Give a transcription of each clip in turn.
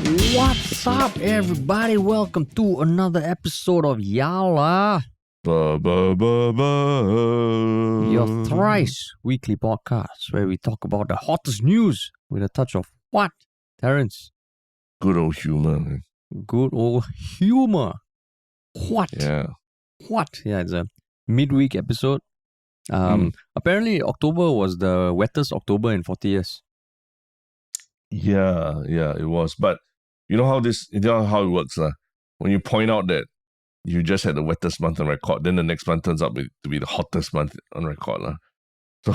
What's up, everybody? Welcome to another episode of Yala, your thrice weekly podcast where we talk about the hottest news with a touch of what, Terrence? Good old humor, man. Good old humor. What? Yeah. What? Yeah, it's a midweek episode. Apparently, October was the wettest October in 40 years. Yeah, it was. But you know how it works, lah. When you point out that you just had the wettest month on record, then the next month turns out to be the hottest month on record, lah. So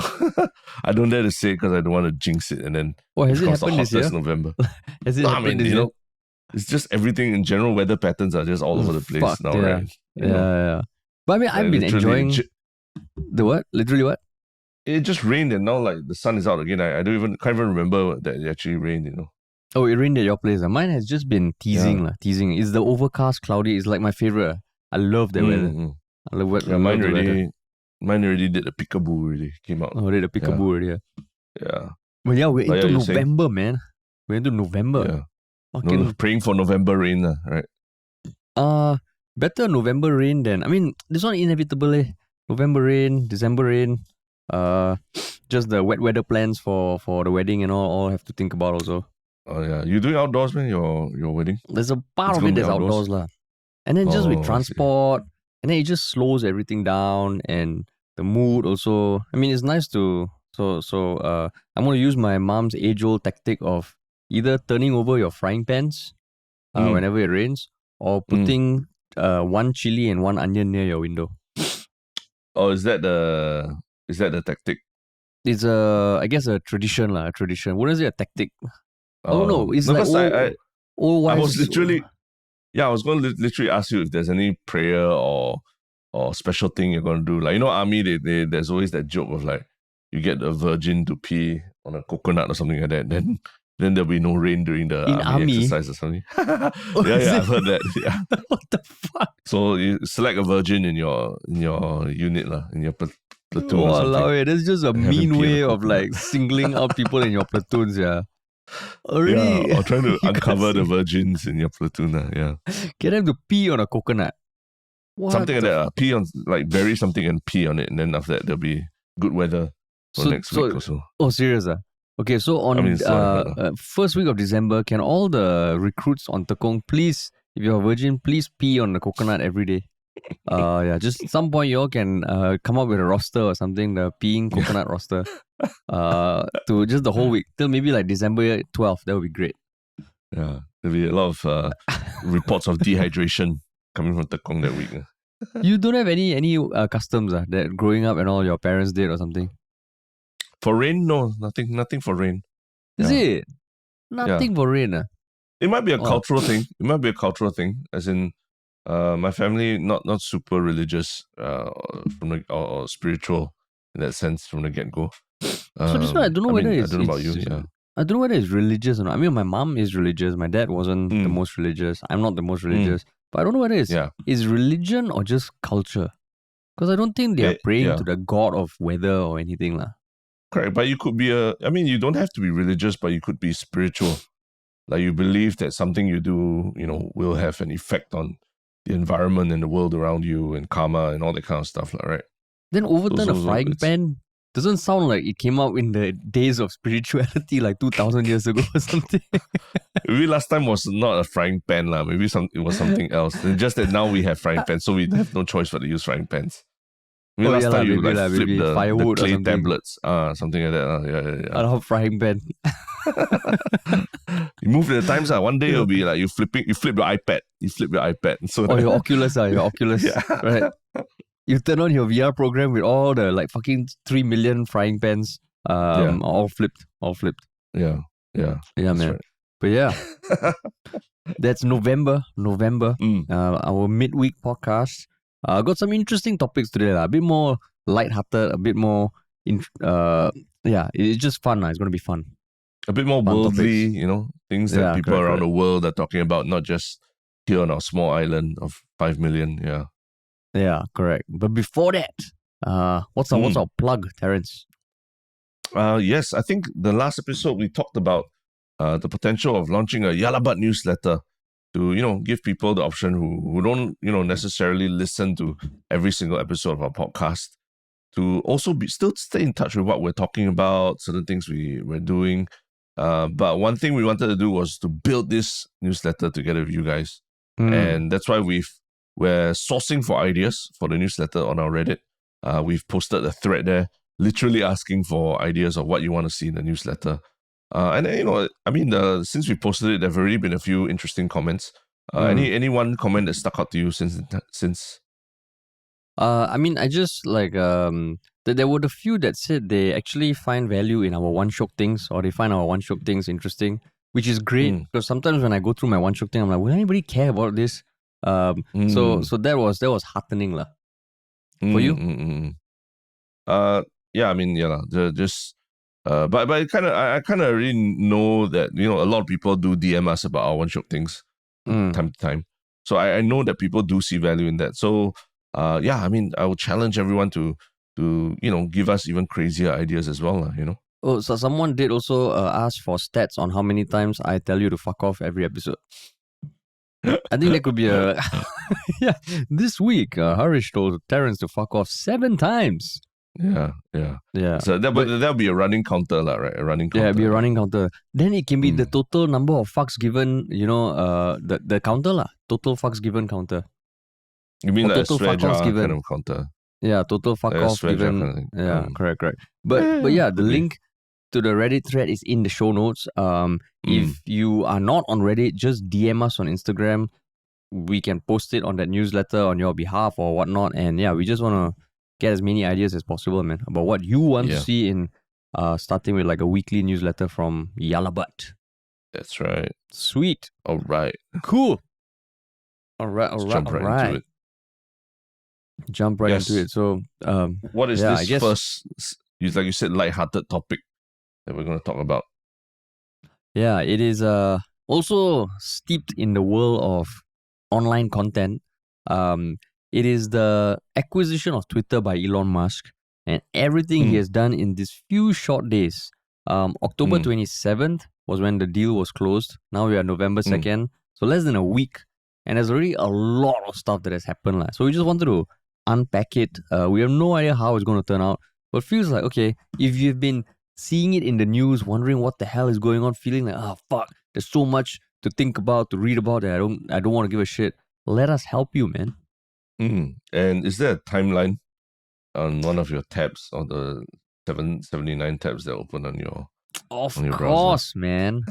I don't dare to say it because I don't want to jinx it, and then has it becomes happened this year? November. Has it happened this year? It's just everything in general. Weather patterns are just all over the place now, yeah. right? Yeah. But I mean, I've been enjoying the what? Literally what? It just rained, and now like the sun is out again. I can't even remember that it actually rained. Oh, it rained at your place. Mine has just been teasing. Teasing. It's the overcast, cloudy. It's like my favorite. I love the weather. I love what. Yeah, mine already did the peekaboo already. Came out. Oh, did the peekaboo already? Yeah. But yeah, we're into November, man. We're into November. Yeah. Praying for November rain, right? Better November rain than, I mean, this one inevitable. November rain, December rain. Just the wet weather plans for the wedding and all have to think about also. Oh yeah, you doing outdoors, man? Your wedding? There's a part of it that's outdoors lah. And then just with transport, and then it just slows everything down, and the mood also. I mean, it's nice to I'm gonna use my mom's age-old tactic of either turning over your frying pans whenever it rains, or putting one chili and one onion near your window. Oh, is that the tactic? It's I guess a tradition lah. A tradition. What is it? A tactic? Oh no, it's like I was literally, I was going to literally ask you if there's any prayer or special thing you're going to do. Like, army, there's always that joke of like, you get a virgin to pee on a coconut or something like that. Then there'll be no rain during the army exercise or something. I've heard that. Yeah. What the fuck? So you select a virgin in your unit lah, in your platoon. Walao, that's just a mean way of like singling out people in your platoons, yeah. Already, or trying to uncover the virgins in your platoon, yeah. Get them to pee on a coconut. Something like that. Pee on, like, bury something and pee on it, and then after that there'll be good weather for next week or so. Oh, serious? Okay, so on first week of December, can all the recruits on Tekong please, if you're a virgin, please pee on the coconut every day? Just some point you all can come up with a roster or something, the peeing coconut roster, to just the whole week till maybe like December 12th. That would be great. Yeah, there'll be a lot of reports of dehydration coming from Tekong that week. You don't have any customs that growing up and all your parents did or something? For rain, no, nothing for rain. Is it? Nothing for rain? It might be a cultural thing. It might be a cultural thing, as in my family not super religious or spiritual in that sense from the get-go. So this one, I don't know whether it's... I don't know about you, yeah. I don't know whether it's religious or not. I mean, my mom is religious. My dad wasn't the most religious. I'm not the most religious. But I don't know whether it's is religion or just culture. Because I don't think they are praying to the god of weather or anything lah. Correct, but you could be you don't have to be religious, but you could be spiritual. Like you believe that something you do, will have an effect on the environment and the world around you and karma and all that kind of stuff, right? Then overturn a frying pan doesn't sound like it came out in the days of spirituality like 2,000 years ago or something. Maybe last time was not a frying pan lah. Maybe it was something else. It's just that now we have frying pans, so we have no choice but to use frying pans. Maybe last time you flip the clay tablets, something like that. I love frying pan. You move the times. One day it'll be like you flip your iPad. So your Oculus, right? You turn on your VR program with all the like fucking 3 million frying pans, all flipped. Yeah, man. Right. But yeah, that's November. Our midweek podcast. Got some interesting topics today. A bit more lighthearted, a bit more... it's just fun. It's going to be fun. A bit more worldly, things that people around the world are talking about, not just here on our small island of 5 million. Yeah. Yeah, correct. But before that, what's our plug, Terrence? Yes, I think the last episode we talked about the potential of launching a Yalabat newsletter to, give people the option who don't, necessarily listen to every single episode of our podcast to also still stay in touch with what we're talking about, certain things we're doing. But one thing we wanted to do was to build this newsletter together with you guys. And that's why we're sourcing for ideas for the newsletter on our Reddit. We've posted a thread there, literally asking for ideas of what you want to see in the newsletter. And then, since we posted it, there have already been a few interesting comments. Any one comment that stuck out to you since? I just there were a few that said they actually find value in our One Shiok Things, or they find our One Shiok Things interesting, which is great because sometimes when I go through my One Shiok Thing, I'm like, will anybody care about this? So that was heartening lah. For you? But I kind of already know that a lot of people do DM us about our One Shiok Things time to time. So I know that people do see value in that. So I would challenge everyone to give us even crazier ideas as well, Oh, so someone did also ask for stats on how many times I tell you to fuck off every episode. I think that could be a yeah. This week, Harish told Terrence to fuck off 7 times. Yeah. So that'll be a running counter, right? A running counter. Yeah, it'll be a running counter. Then it can be the total number of fucks given. The counter lah. Total fucks given counter. You mean like total a fuck offs given kind of counter? Yeah, total fuck Like off given. kind of thing. Yeah, correct. But yeah, the link to the Reddit thread is in the show notes. If you are not on Reddit, just DM us on Instagram. We can post it on that newsletter on your behalf or whatnot. And yeah, we just want to get as many ideas as possible, man, about what you want to see in starting with like a weekly newsletter from Yalabat. That's right. Sweet. All right. Cool. All right. Jump right into it. Jump right into it. So, what is this first, like you said, lighthearted topic that we're going to talk about? Yeah, it is also steeped in the world of online content. It is the acquisition of Twitter by Elon Musk and everything he has done in these few short days. October 27th was when the deal was closed. Now we are November 2nd. So less than a week. And there's already a lot of stuff that has happened. So we just wanted to unpack it. We have no idea how it's going to turn out. But it feels like, okay, if you've been seeing it in the news, wondering what the hell is going on, feeling like, oh, fuck, there's so much to think about, to read about that I don't want to give a shit. Let us help you, man. And is there a timeline on one of your tabs, or the 779 tabs that open on your browser? Of course, man.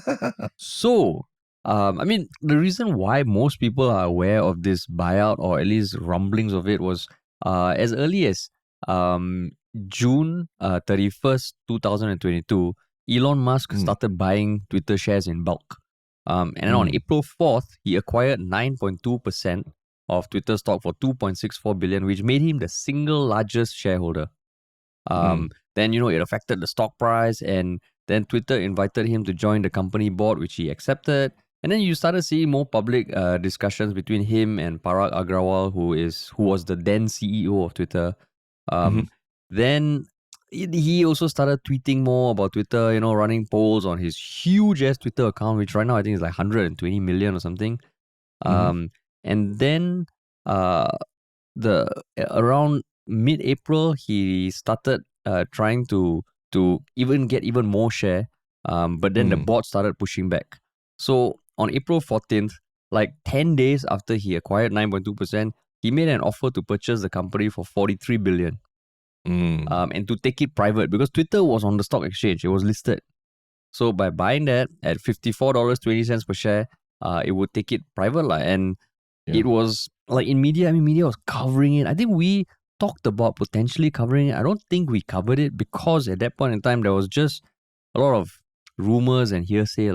So, the reason why most people are aware of this buyout, or at least rumblings of it, was as early as June 31st, 2022, Elon Musk started buying Twitter shares in bulk. And then on April 4th, he acquired 9.2% of Twitter stock for $2.64 billion, which made him the single largest shareholder. Then, it affected the stock price, and then Twitter invited him to join the company board, which he accepted. And then you started seeing more public discussions between him and Parag Agrawal, who was the then CEO of Twitter. Then he also started tweeting more about Twitter, running polls on his huge-ass Twitter account, which right now I think is like 120 million or something. And then around mid-April, he started trying to even get even more share. But then the board started pushing back. So on April 14th, like 10 days after he acquired 9.2%, he made an offer to purchase the company for $43 billion. And to take it private, because Twitter was on the stock exchange, it was listed. So by buying that at $54.20 per share, it would take it private. And it was like in media, media was covering it. I think we talked about potentially covering it. I don't think we covered it because at that point in time, there was just a lot of rumors and hearsay.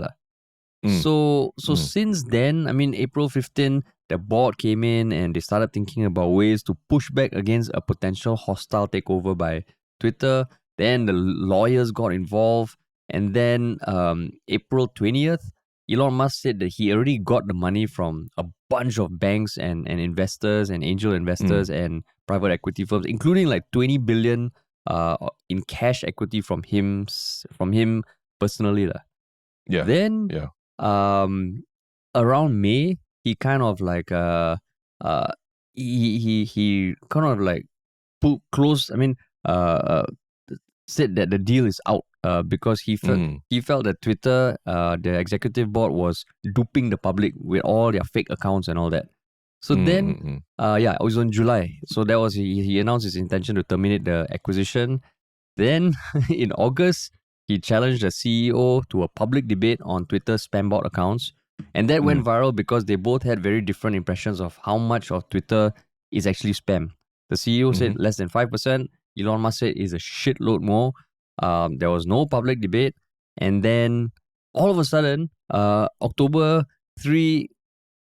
So since then, April 15, the board came in and they started thinking about ways to push back against a potential hostile takeover by Twitter. Then the lawyers got involved. And then April 20th, Elon Musk said that he already got the money from a bunch of banks and investors and angel investors and private equity firms, including like 20 billion in cash equity from him personally. Yeah. Then Yeah. around May, he kind of like he kind of like closed. I mean, uh, said that the deal is out because he felt that Twitter, the executive board was duping the public with all their fake accounts and all that. So then, yeah, it was on July. So that was he announced his intention to terminate the acquisition. Then in August, he challenged the CEO to a public debate on Twitter's spam bot accounts. And that went viral because they both had very different impressions of how much of Twitter is actually spam. The CEO said less than 5%. Elon Musk said is a shitload more. There was no public debate. And then all of a sudden, October 3,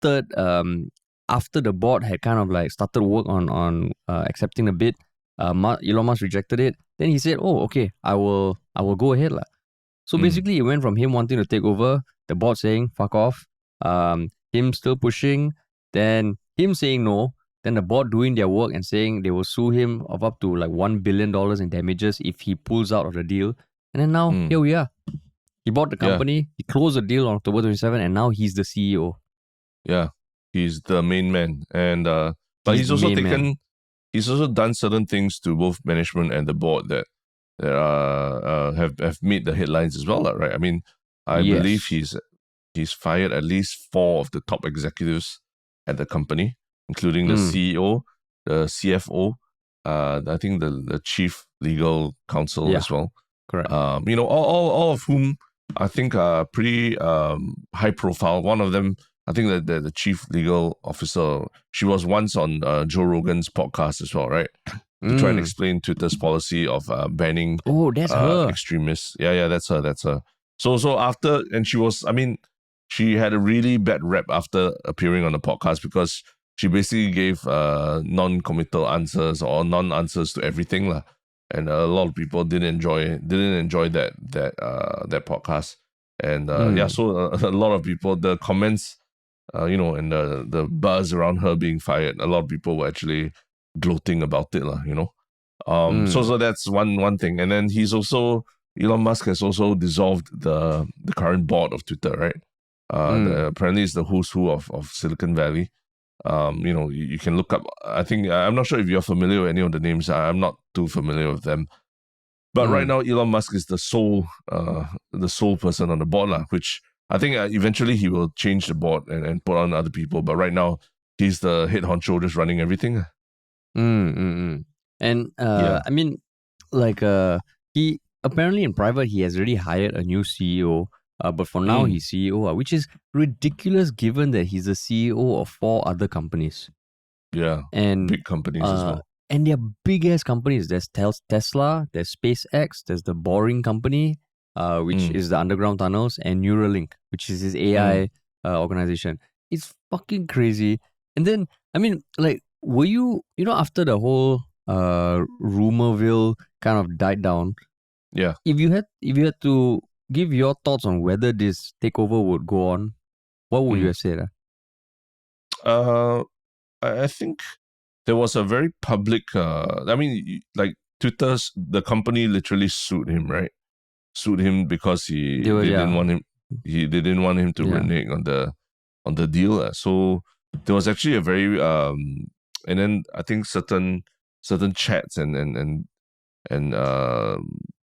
3rd, after the board had kind of like started work on accepting the bid, Elon Musk rejected it. Then he said, "Oh, okay, I will go ahead lah." So basically, it went from him wanting to take over, the board saying "fuck off," him still pushing, then him saying no, then the board doing their work and saying they will sue him of up to like $1 billion in damages if he pulls out of the deal. And then now here we are. He bought the company, he closed the deal on October 27, and now he's the CEO. Yeah, he's the main man, and but he's also he's also done certain things to both management and the board that have made the headlines as well, right? I mean, I believe he's fired at least 4 of the top executives at the company, including the CEO, the CFO, I think the chief legal counsel as well. Correct. All of whom I think are pretty high profile. One of them, I think that the chief legal officer, she was once on Joe Rogan's podcast as well, right? To try and explain Twitter's policy of banning that's her. extremists. Yeah, that's her. So after, and she had a really bad rep after appearing on the podcast because she basically gave non-committal answers or non-answers to everything lah. And a lot of people didn't enjoy that podcast. And so a lot of people, the comments, and the buzz around her being fired, a lot of people were actually gloating about it, So that's one thing. And then Elon Musk has also dissolved the current board of Twitter, right? Apparently it's the who's who of Silicon Valley. You can look up, I think, I'm not sure if you're familiar with any of the names. I'm not too familiar with them. But right now, Elon Musk is the sole person on the board, which I think eventually he will change the board and put on other people. But right now, he's the head honcho just running everything. And I mean, like he apparently in private, he has already hired a new CEO. But for now, he's CEO, which is ridiculous given that he's the CEO of 4 other companies. Yeah, and big companies as well. And they're big-ass companies. There's Tesla, there's SpaceX, there's the Boring Company, which is the underground tunnels, and Neuralink, which is his AI organization. It's fucking crazy. And then, I mean, like, were you after the whole rumorville kind of died down? Yeah. If you had to give your thoughts on whether this takeover would go on, what would you have said? I think there was a very public. Twitter's, the company literally sued him, right? Sued him because they didn't want him. They didn't want him to renege on the deal. So there was actually a very and then I think certain chats and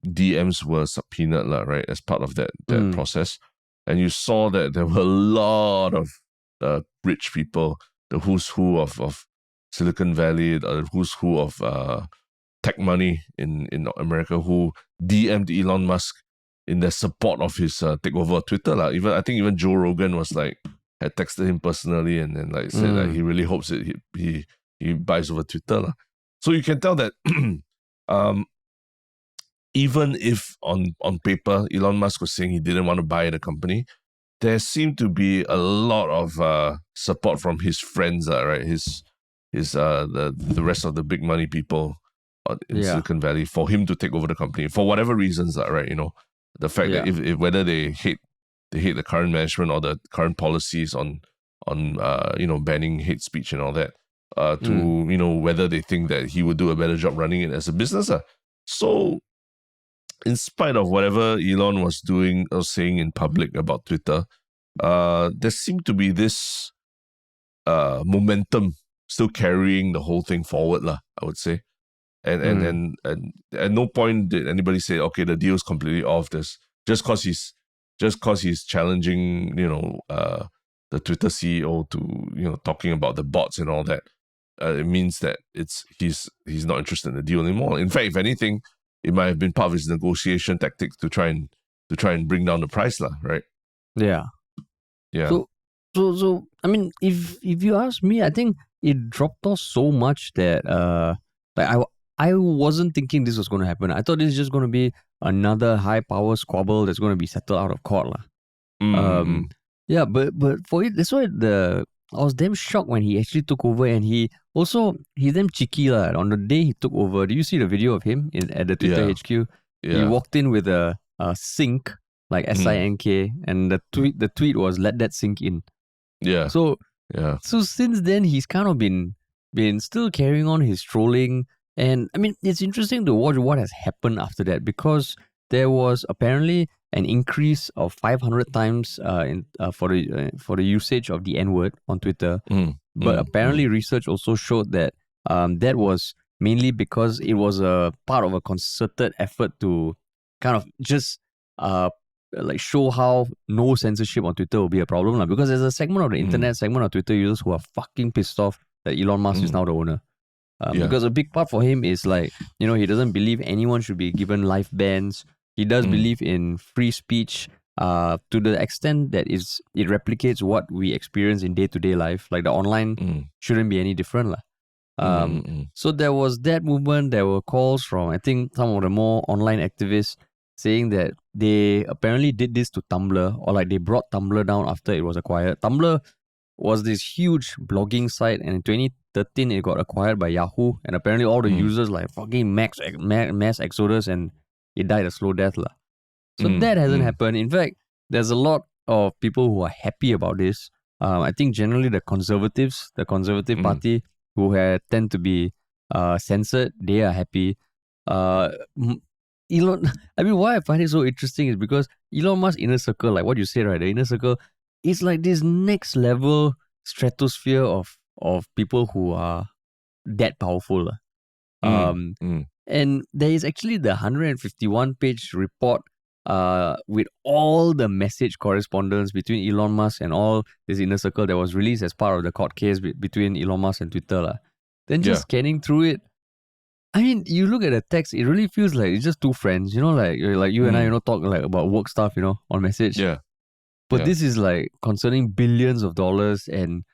DMs were subpoenaed, right, as part of that process. And you saw that there were a lot of rich people, the who's who of Silicon Valley, the who's who of tech money in America, who DM'd Elon Musk in their support of his takeover of Twitter. I think even Joe Rogan was had texted him personally and then said that he really hopes that he buys over Twitter. So you can tell that even if on paper Elon Musk was saying he didn't want to buy the company, there seemed to be a lot of support from his friends, right? The rest of the big money people in Silicon Valley for him to take over the company for whatever reasons, right? The fact that if whether they hate the current management or the current policies on banning hate speech and all that, to whether they think that he would do a better job running it as a business. So in spite of whatever Elon was doing or saying in public about Twitter, there seemed to be this momentum still carrying the whole thing forward, lah, I would say. And at no point did anybody say, okay, the deal's completely off. This just cause he's challenging, the Twitter CEO to, talking about the bots and all that. It means that he's not interested in the deal anymore. In fact, if anything, it might have been part of his negotiation tactics to try and bring down the price, lah, right? Yeah. Yeah. So I mean, if you ask me, I think it dropped off so much that I wasn't thinking this was going to happen. I thought this is just going to be another high power squabble that's going to be settled out of court, lah. Yeah, but for it, that's why I was damn shocked when he actually took over, and he's damn cheeky, lah. On the day he took over, do you see the video of him at the Twitter HQ? Yeah. He walked in with a sink, like SINK, and the tweet was, "Let that sink in." Yeah. So since then he's kind of been still carrying on his trolling, and I mean it's interesting to watch what has happened after that, because there was apparently an increase of 500 times for the usage of the N-word on Twitter. But apparently research also showed that that was mainly because it was a part of a concerted effort to kind of just show how no censorship on Twitter will be a problem, because there's a segment of the internet, segment of Twitter users who are fucking pissed off that Elon Musk is now the owner. Because a big part for him is he doesn't believe anyone should be given life bans. He does believe in free speech to the extent that it replicates what we experience in day-to-day life. Like the online shouldn't be any different. So there was that movement. There were calls from, I think, some of the more online activists saying that they apparently did this to Tumblr, or they brought Tumblr down after it was acquired. Tumblr was this huge blogging site, and in 2013 it got acquired by Yahoo, and apparently all the users fucking mass exodus, and it died a slow death. So that hasn't happened. In fact, there's a lot of people who are happy about this. I think generally the Conservative Party, who tend to be censored, they are happy. Elon, I mean, why I find it so interesting is because Elon Musk's inner circle, like what you said, right? The inner circle is like this next level stratosphere of people who are that powerful. And there is actually the 151-page report with all the message correspondence between Elon Musk and all this inner circle that was released as part of the court case between Elon Musk and Twitter. Then just scanning through it, I mean, you look at the text, it really feels like it's just two friends, like you and I, talk about work stuff, on message. Yeah. But this is concerning billions of dollars, and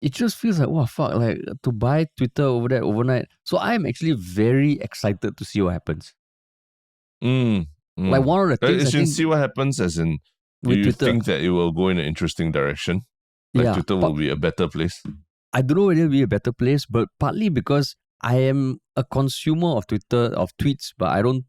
it just feels like, wow, fuck, to buy Twitter over that overnight. So I'm actually very excited to see what happens. One of the things see what happens, as in, do you Twitter, think that it will go in an interesting direction? Twitter will be a better place? I don't know whether it will be a better place, but partly because I am a consumer of Twitter, of tweets, but I don't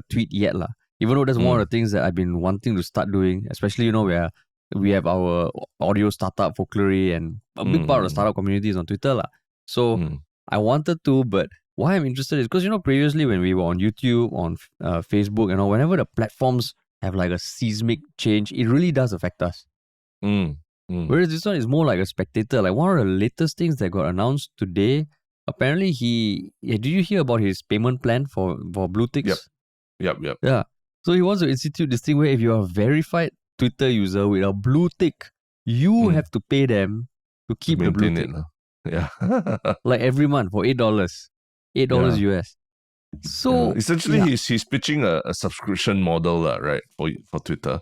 tweet yet. Even though that's one of the things that I've been wanting to start doing, especially, where we have our audio startup folklore, and a big part of the startup community is on Twitter. So I wanted to, but why I'm interested is because, previously when we were on YouTube, on Facebook, whenever the platforms have a seismic change, it really does affect us. Whereas this one is more like a spectator. One of the latest things that got announced today, apparently did you hear about his payment plan for blue ticks? Yep. Yeah. So he wants to institute this thing where if you are a verified Twitter user with a blue tick, you have to pay them to keep the blue tick. Yeah. Every month for $8. $8 US. So essentially he's pitching a subscription model, right, for Twitter.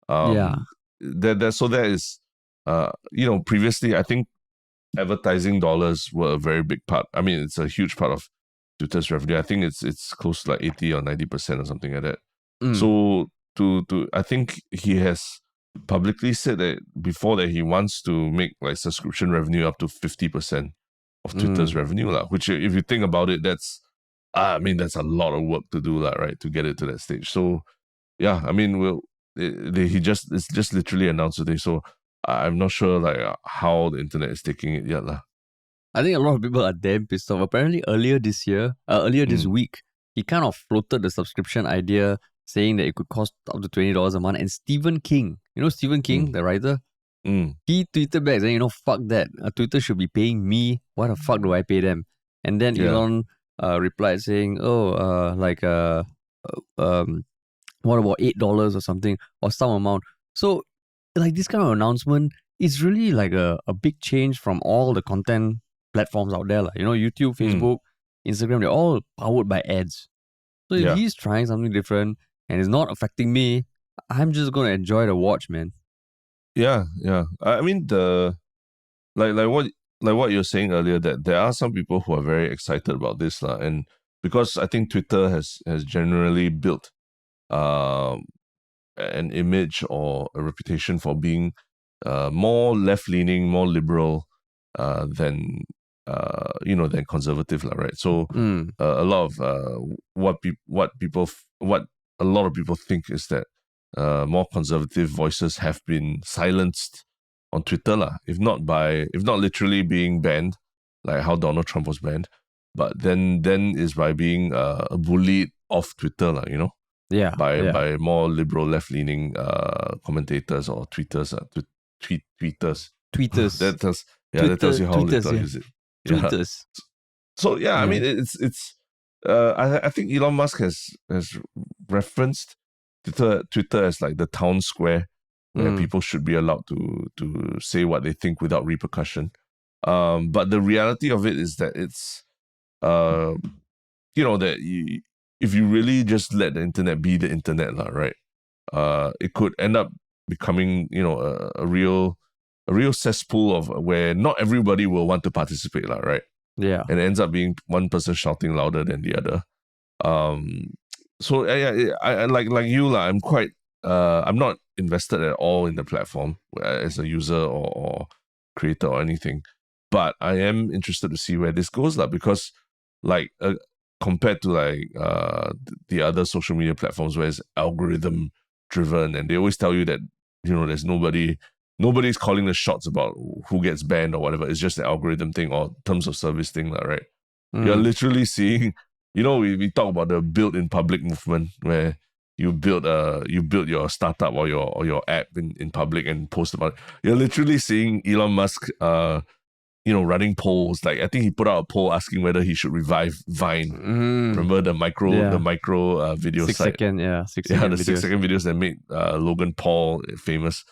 There is previously I think advertising dollars were a very big part. I mean, it's a huge part of Twitter's revenue. I think it's close to 80 or 90% or something like that. So I think he has publicly said that before that he wants to make subscription revenue up to 50% of Twitter's revenue, which if you think about it, that's a lot of work to do, right, to get it to that stage. So yeah, I mean, it's just literally announced today. So I'm not sure how the internet is taking it yet. I think a lot of people are damn pissed off. Apparently earlier this week, he kind of floated the subscription idea, saying that it could cost up to $20 a month. And Stephen King, Stephen King, the writer, he tweeted back saying, fuck that. Twitter should be paying me. Why the fuck do I pay them? And then Elon replied saying, what about $8 or something, or some amount. So, like, this kind of announcement is really like a big change from all the content platforms out there. Like, YouTube, Facebook, Instagram, they're all powered by ads. So if he's trying something different and it's not affecting me, I'm just going to enjoy the watch, man. Yeah. I mean, what you're saying earlier, that there are some people who are very excited about this, and because I think Twitter has generally built an image or a reputation for being more left-leaning, more liberal than than conservative, right? So a lot of what a lot of people think is that more conservative voices have been silenced on Twitter, if not literally being banned, like how Donald Trump was banned, but then is by being bullied off Twitter, by more liberal, left-leaning commentators or tweeters, tweeters. That tells you how little I use it. Tweeters. So I mean, it's I think Elon Musk has referenced Twitter as like the town square where people should be allowed to say what they think without repercussion. But the reality of it is that it's that if you really just let the internet be the internet, right? It could end up becoming a real cesspool of where not everybody will want to participate, right? Yeah. And it ends up being one person shouting louder than the other. So I like you, I'm quite I'm not invested at all in the platform as a user or creator or anything, but I am interested to see where this goes, because compared to the other social media platforms where it's algorithm driven, and they always tell you that there's nobody's calling the shots about who gets banned or whatever. It's just the algorithm thing or terms of service thing, right? You're literally seeing, we talk about the build in public movement, where you build your startup or your app in public and post about it. You're literally seeing Elon Musk running polls. Like, I think he put out a poll asking whether he should revive Vine. Remember the micro video 6 site? second, the videos. 6-second videos that made Logan Paul famous.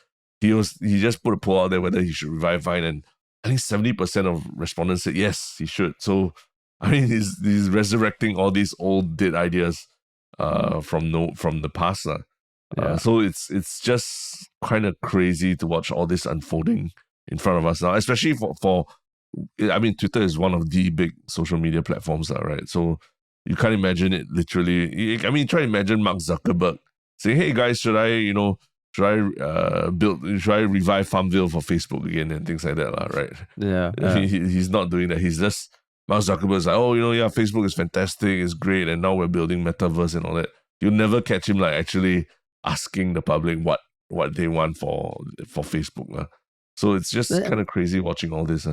He just put a poll out there whether he should revive Vine, and I think 70% of respondents said yes, he should. So I mean, he's resurrecting all these old dead ideas from the past. So it's just kind of crazy to watch all this unfolding in front of us now, especially for I mean, Twitter is one of the big social media platforms, right? So you can't imagine it literally. I mean, try to imagine Mark Zuckerberg saying, "Hey guys, should I revive Farmville for Facebook again," and things like that, right? Yeah. He's not doing that. He's just, Mark Zuckerberg's like, "Oh, Facebook is fantastic, it's great, and now we're building metaverse and all that." You'll never catch him actually asking the public what they want for Facebook. So it's just kind of crazy watching all this.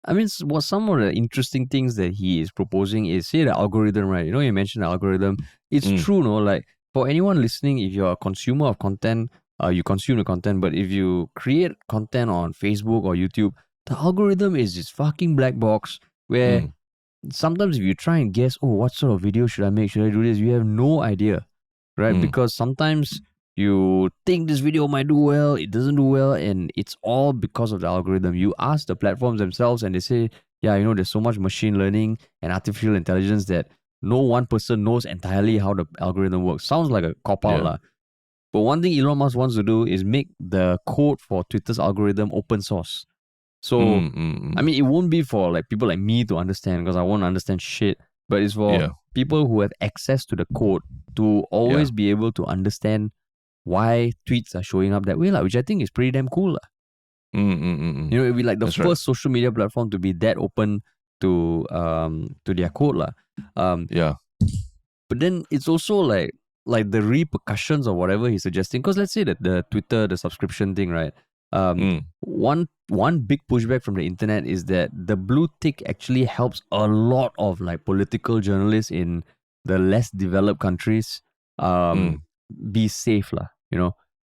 I mean, what some of the interesting things that he is proposing is, say, the algorithm, right? You mentioned the algorithm. It's true, like, for anyone listening, if you're a consumer of content, you consume the content, but if you create content on Facebook or YouTube, the algorithm is this fucking black box where sometimes if you try and guess, what sort of video should I make? Should I do this? You have no idea, right? Because sometimes you think this video might do well, it doesn't do well, and it's all because of the algorithm. You ask the platforms themselves and they say, there's so much machine learning and artificial intelligence that no one person knows entirely how the algorithm works. Sounds like a cop-out. But one thing Elon Musk wants to do is make the code for Twitter's algorithm open source. So, I mean, it won't be for like people like me to understand, because I won't understand shit. But it's for people who have access to the code to always be able to understand why tweets are showing up that way, which I think is pretty damn cool. It'd be like the first social media platform to be that open to their code. But then it's also like the repercussions or whatever he's suggesting. Because let's say that the Twitter, the subscription thing, right? One big pushback from the internet is that the blue tick actually helps a lot of like political journalists in the less developed countries be safe lah.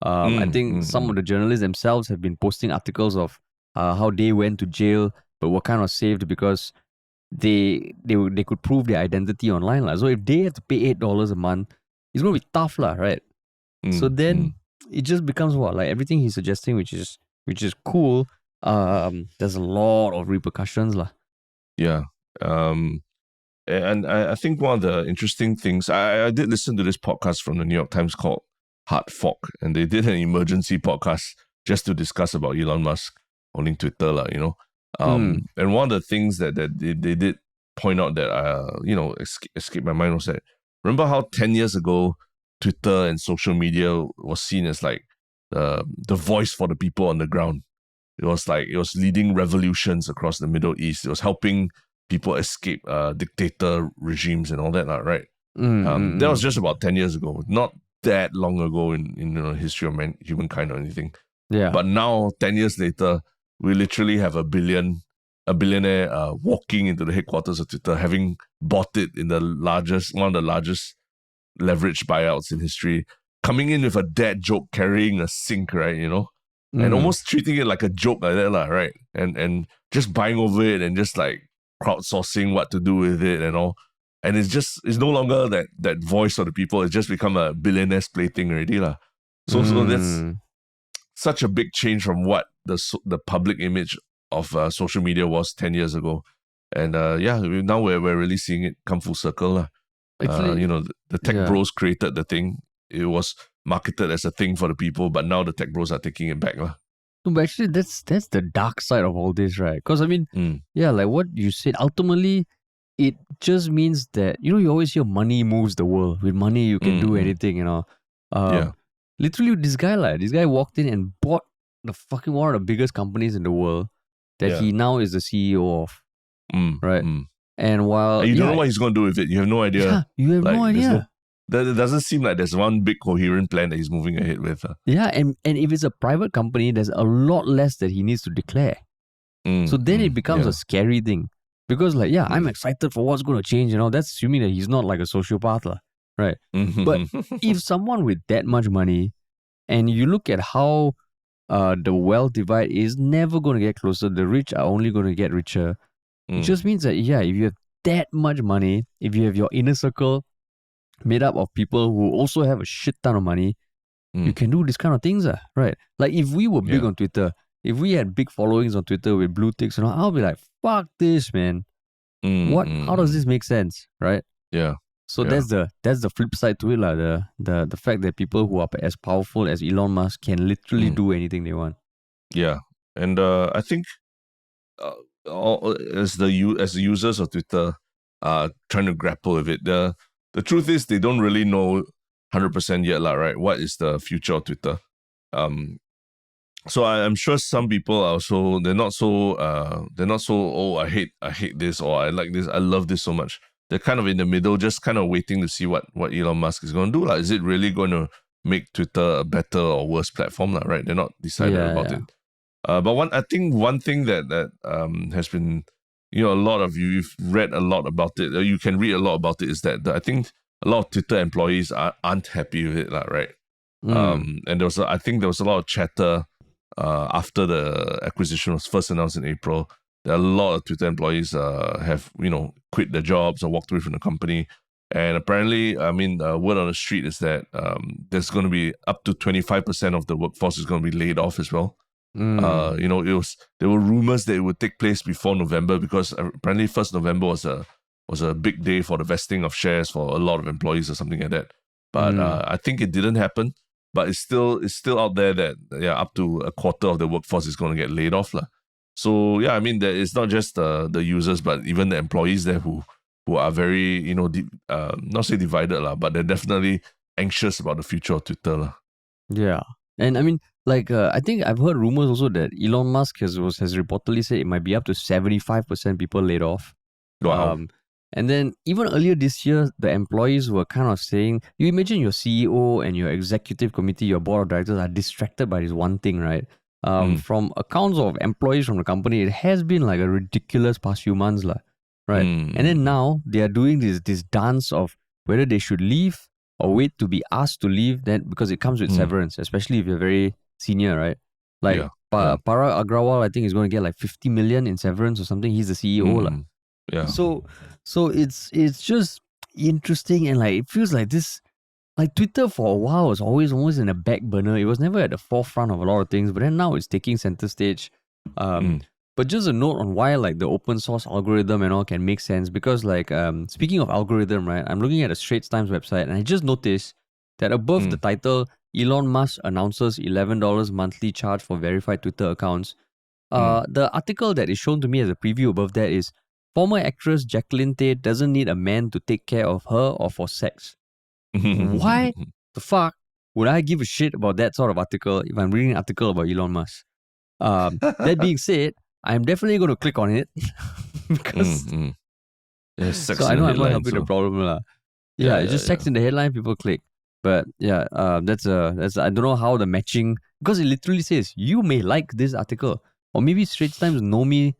I think some of the journalists themselves have been posting articles of how they went to jail but were kind of saved because they could prove their identity online lah. So if they have to pay $8 a month, it's gonna be tough lah, right? So then it just becomes like everything he's suggesting, which is cool. There's a lot of repercussions lah. Yeah. And I think one of the interesting things, I did listen to this podcast from the New York Times called Hard Fork, and they did an emergency podcast just to discuss about Elon Musk owning Twitter lah, And one of the things that they did point out that escaped my mind was that, remember how 10 years ago Twitter and social media was seen as like the voice for the people on the ground. It was leading revolutions across the Middle East. It was helping people escape dictator regimes and all that, right? That was just about 10 years ago, not that long ago in the history of humankind or anything. Yeah. But now, 10 years later, we literally have a billionaire walking into the headquarters of Twitter, having bought it in one of the largest leveraged buyouts in history, coming in with a dad joke, carrying a sink, right? And almost treating it like a joke like that, right? And just buying over it and just like crowdsourcing what to do with it and all. And it's no longer that voice of the people. It's just become a billionaire's plaything already, lah. So that's such a big change from what the public image of social media was 10 years ago. And now we're really seeing it come full circle, lah. Actually, the tech bros created the thing. It was marketed as a thing for the people, but now the tech bros are taking it back, lah. No, but actually, that's the dark side of all this, right? Because I mean, like what you said, ultimately, it just means that you always hear money moves the world. With money, you can do anything. Literally, this guy walked in and bought the fucking one of the biggest companies in the world that he now is the CEO of, right? And while you don't know what he's going to do with it, you have no idea. Yeah, you have no idea. It doesn't seem like there's one big coherent plan that he's moving ahead with. Yeah, and if it's a private company, there's a lot less that he needs to declare. So then it becomes a scary thing. Because I'm excited for what's going to change, that's assuming that he's not like a sociopath, right? But if someone with that much money, and you look at how the wealth divide is never going to get closer, the rich are only going to get richer, it just means that, if you have that much money, if you have your inner circle made up of people who also have a shit ton of money, you can do these kind of things, right? Like if we were big on Twitter, if we had big followings on Twitter with blue ticks, I'll be like, fuck this, man. How does this make sense, right? Yeah. So that's the flip side to it, the fact that people who are as powerful as Elon Musk can literally do anything they want. Yeah, and I think as the users of Twitter are trying to grapple with it, the truth is they don't really know 100% yet, right? What is the future of Twitter? So I'm sure some people are also they're not so I hate this, or I like this, I love this so much. They're kind of in the middle, just kind of waiting to see what Elon Musk is going to do. Like, is it really going to make Twitter a better or worse platform, right? They're not decided about it. But I think one thing that has been, a lot of you've read a lot about it, or you can read a lot about it, is that I think a lot of Twitter employees aren't happy with it, right? And I think there was a lot of chatter after the acquisition was first announced in April. There are a lot of Twitter employees have quit their jobs or walked away from the company. And apparently, word on the street is that there's going to be up to 25% of the workforce is going to be laid off as well. There were rumors that it would take place before November, because apparently 1st November was a big day for the vesting of shares for a lot of employees or something like that. But I think it didn't happen. But it's still out there that up to a quarter of the workforce is going to get laid off, lah. So it's not just the users, but even the employees there who are very not say divided, lah, but they're definitely anxious about the future of Twitter, lah. Yeah, and I think I've heard rumors also that Elon Musk has reportedly said it might be up to 75% people laid off. Wow. And then even earlier this year, the employees were kind of saying, you imagine your CEO and your executive committee, your board of directors are distracted by this one thing, right? From accounts of employees from the company, it has been like a ridiculous past few months, right? And then now they are doing this dance of whether they should leave or wait to be asked to leave, then because it comes with severance, especially if you're very senior, right? Like Parag Agrawal, I think is going to get like 50 million in severance or something. He's the CEO. Yeah. So it's just interesting, and like it feels like this, like Twitter for a while was always almost in a back burner. It was never at the forefront of a lot of things, but then now it's taking center stage. But just a note on why like the open source algorithm and all can make sense, because like speaking of algorithm, right, I'm looking at the Straits Times website and I just noticed that above the title, Elon Musk announces $11 monthly charge for verified Twitter accounts. The article that is shown to me as a preview above that is former actress Jacqueline Tay doesn't need a man to take care of her or for sex. Why the fuck would I give a shit about that sort of article if I'm reading an article about Elon Musk? That being said, I'm definitely going to click on it because so I know I'm not helping the problem. Yeah, it's just sex in the headline, people click. But yeah, that's I don't know how the matching, because it literally says you may like this article, or maybe Straits Times knows me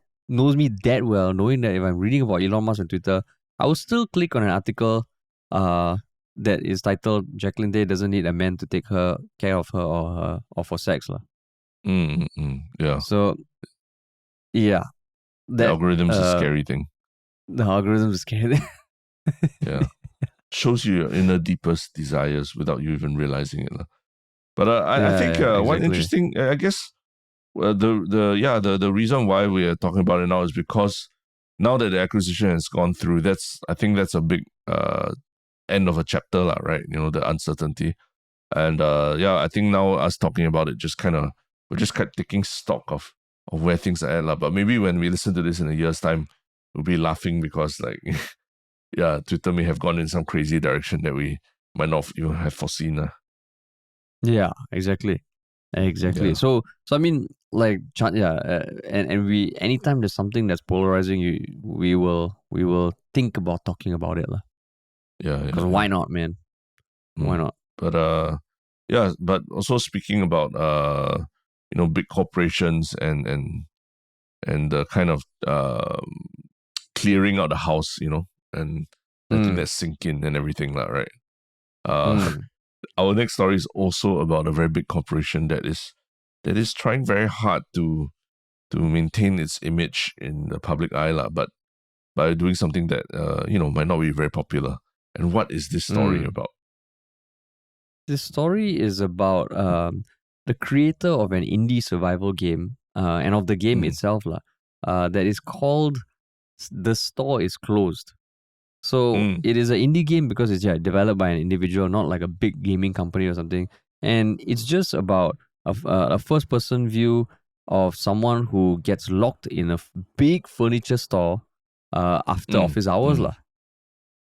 that well, knowing that if I'm reading about Elon Musk on Twitter, I will still click on an article that is titled Jacqueline Tay doesn't need a man to take care of her or for sex. Yeah. So yeah. The algorithm's a scary thing. The algorithm is scary. Yeah. Shows you your inner deepest desires without you even realizing it. But I think exactly. one interesting, I guess, the reason why we are talking about it now is because now that the acquisition has gone through, I think that's a big end of a chapter, right? You know, the uncertainty. And I think now us talking about it we're just kind of taking stock of where things are at. But maybe when we listen to this in a year's time, we'll be laughing because like Twitter may have gone in some crazy direction that we might not even have foreseen. Yeah, exactly. Yeah. So I mean, like, and we, anytime there's something that's polarizing, we will think about talking about it, Because why not, man? Why not? But but also speaking about big corporations and the kind of clearing out the house, and letting that sink in and everything, right? Our next story is also about a very big corporation that is trying very hard to maintain its image in the public eye, but by doing something that might not be very popular. And what is this story about? This story is about the creator of an indie survival game and of the game itself, that is called The Store is Closed. So it is an indie game because it's developed by an individual, not like a big gaming company or something. And it's just about a first-person view of someone who gets locked in a big furniture store after office hours.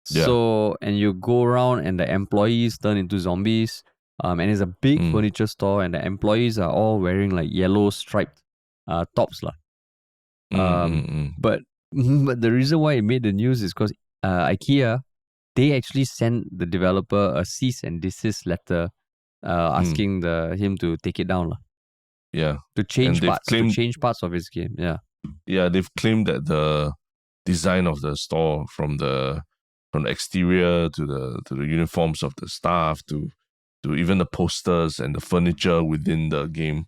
So, and you go around and the employees turn into zombies. And it's a big furniture store and the employees are all wearing like yellow striped tops. But the reason why it made the news is because IKEA, they actually sent the developer a cease and desist letter asking him to take it down. To change parts of his game. Yeah, they've claimed that the design of the store from the exterior to the uniforms of the staff to even the posters and the furniture within the game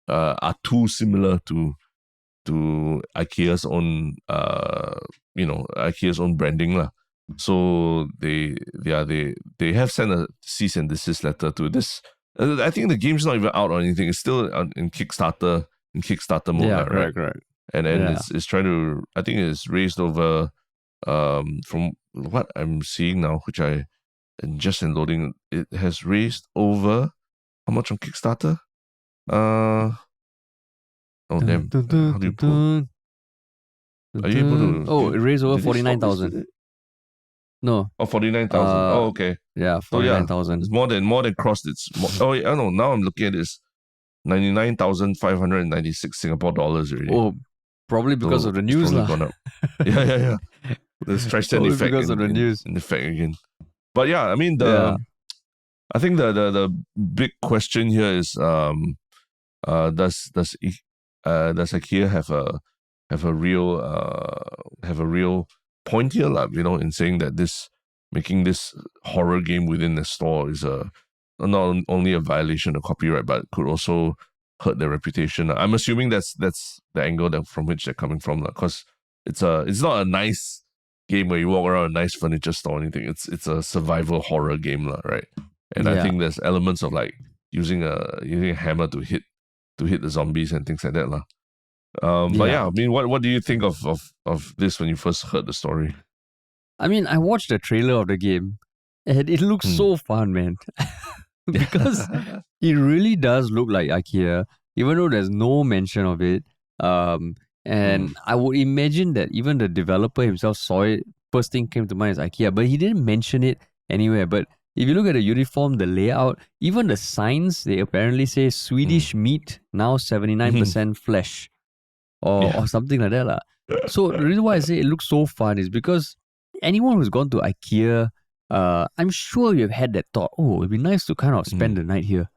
are too similar to IKEA's own IKEA's own branding. So they have sent a cease and desist letter to this. I think the game's not even out or anything. It's still in Kickstarter mode, right? Correct. And then it's trying to, I think it's raised over from what I'm seeing now, which I am just loading, it has raised over how much on Kickstarter? How do you pull? Are you able to? Oh, it raised over 49,000. No. Oh, 49,000. Okay. Yeah, 49,000. It's more than crossed its. Oh, yeah, no. Now I'm looking at this, 99,596 Singapore dollars already. Oh, probably because of the news, gone up. Yeah. The Streisand effect because of the news. In effect again. But yeah, I mean I think the big question here is does IKEA have a real point here, in saying that this making this horror game within the store is not only a violation of copyright, but could also hurt their reputation. I'm assuming that's the angle from which they're coming from, because it's not a nice game where you walk around a nice furniture store or anything. It's a survival horror game, right? And I think there's elements of like using a hammer to hit the zombies and things like that, lah. But yeah, I mean, what do you think of this when you first heard the story? I mean, I watched the trailer of the game and it looks so fun, man. Because it really does look like IKEA, even though there's no mention of it. And I would imagine that even the developer himself saw it. First thing came to mind is IKEA, but he didn't mention it anywhere. But if you look at the uniform, the layout, even the signs, they apparently say Swedish meat, now 79% flesh. Or something like that. So the reason why I say it looks so fun is because anyone who's gone to IKEA, I'm sure you've had that thought, oh, it'd be nice to kind of spend the night here.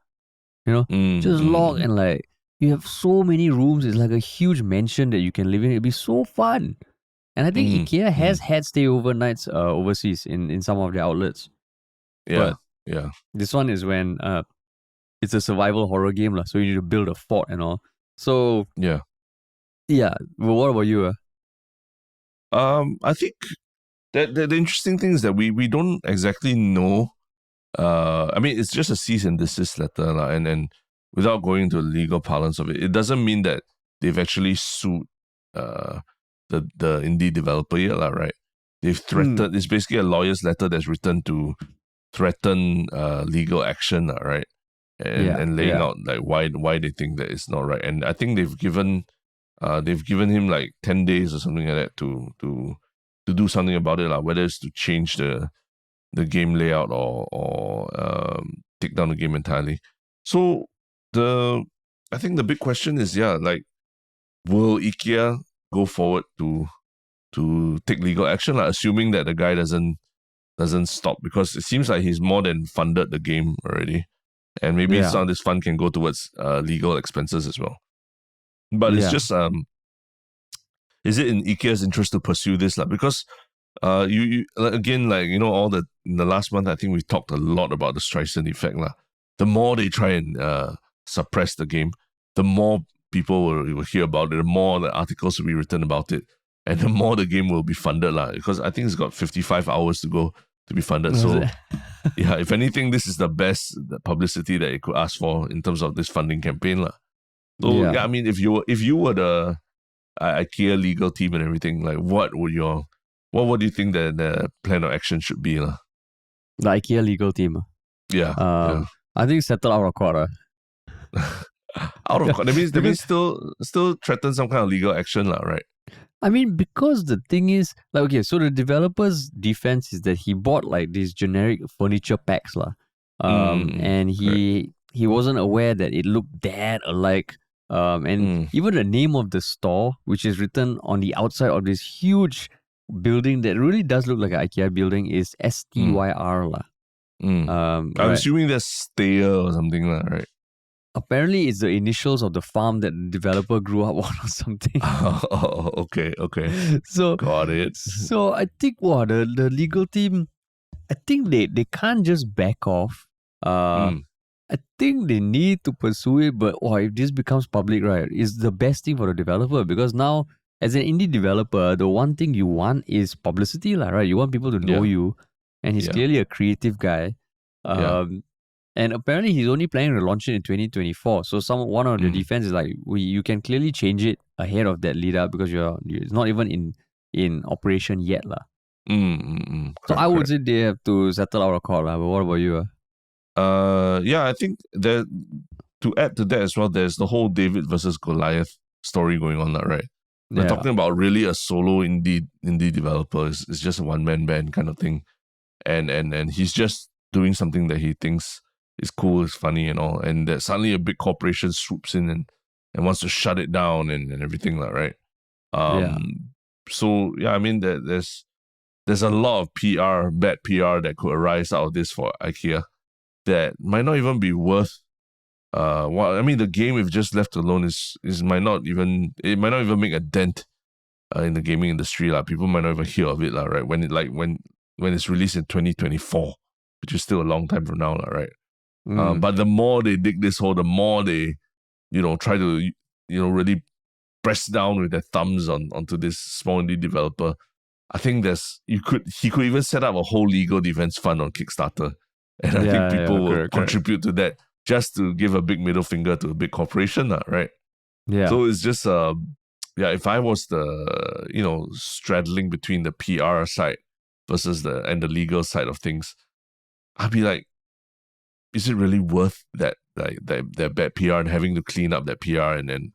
Just log and like, you have so many rooms. It's like a huge mansion that you can live in. It'd be so fun. And I think IKEA has had stay overnights overseas in some of their outlets. Yeah, This one is when it's a survival horror game, so you need to build a fort and all. So yeah, well, what about you? I think that the interesting thing is that we don't exactly know. I mean, it's just a cease and desist letter, and without going into the legal parlance of it, it doesn't mean that they've actually sued the indie developer yet, right? They've threatened. It's basically a lawyer's letter that's written to threaten legal action, right? And laying out like why they think that it's not right. And I think they've given him like 10 days or something like that to do something about it, whether it's to change the game layout or take down the game entirely. So I think the big question is, will IKEA go forward to take legal action, assuming that the guy doesn't stop, because it seems like he's more than funded the game already, and maybe some of this fund can go towards legal expenses as well. But it's just, is it in IKEA's interest to pursue this? Because you again, in the last month, I think we talked a lot about the Streisand effect. The more they try and suppress the game, the more people will hear about it, the more the articles will be written about it, and the more the game will be funded. Because I think it's got 55 hours to go to be funded. So if anything, this is the best publicity that it could ask for in terms of this funding campaign. So I mean, if you were the IKEA legal team and everything, what do you think the plan of action should be? The IKEA legal team. I think settle out of court. Out of court. That means still threaten some kind of legal action, right? I mean, because the thing is, so the developer's defense is that he bought these generic furniture packs, and he wasn't aware that it looked that alike. And even the name of the store, which is written on the outside of this huge building that really does look like an IKEA building, is STYR. I'm assuming that's Stayer or something, right? Apparently, it's the initials of the farm that the developer grew up on or something. Oh, okay. So got it. So I think the legal team, I think they can't just back off. I think they need to pursue it, but if this becomes public, right, it's the best thing for the developer, because now, as an indie developer, the one thing you want is publicity, right? You want people to know you, and he's clearly a creative guy. And apparently he's only planning to launch it in 2024. So one of the defense is you can clearly change it ahead of that lead up, because it's not even in operation yet. So I would say they have to settle out of court. But what about you? I think that to add to that as well, there's the whole David versus Goliath story going on, right? We're talking about really a solo indie developer. It's just a one-man band kind of thing. And he's just doing something that he thinks is cool, is funny and all. And that suddenly a big corporation swoops in and wants to shut it down and everything, right? So, I mean, there's a lot of bad PR that could arise out of this for IKEA that might not even be worth the game, if just left alone, it might not even make a dent in the gaming industry. People might not even hear of it, right? When when it's released in 2024, which is still a long time from now, right? Mm. But the more they dig this hole, the more they, try to, really press down with their thumbs onto this small indie developer. I think he could even set up a whole legal defense fund on Kickstarter. And I think people will contribute to that just to give a big middle finger to a big corporation, right? Yeah. So it's just, if I was straddling between the PR side versus the legal side of things, I'd be like, is it really worth that bad PR and having to clean up that PR and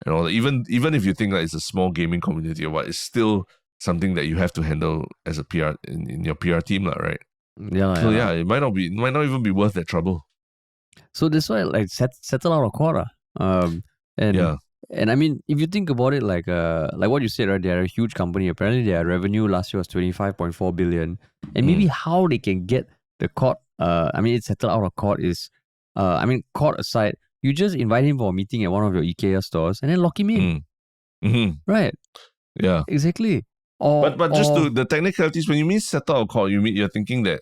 all that? Even if you think that it's a small gaming community or what, it's still something that you have to handle as a PR in your PR team, right? Yeah. So it might not even be worth that trouble. So that's why settle out of court. And I mean, if you think about it, like what you said, right? They're a huge company. Apparently, their revenue last year was 25.4 billion. And maybe how they can get the court, it's settled out of court is, court aside, you just invite him for a meeting at one of your IKEA stores and then lock him in. Mm-hmm. Right. Yeah. Exactly. But just to the technicalities, when you mean settle out of court, you're thinking that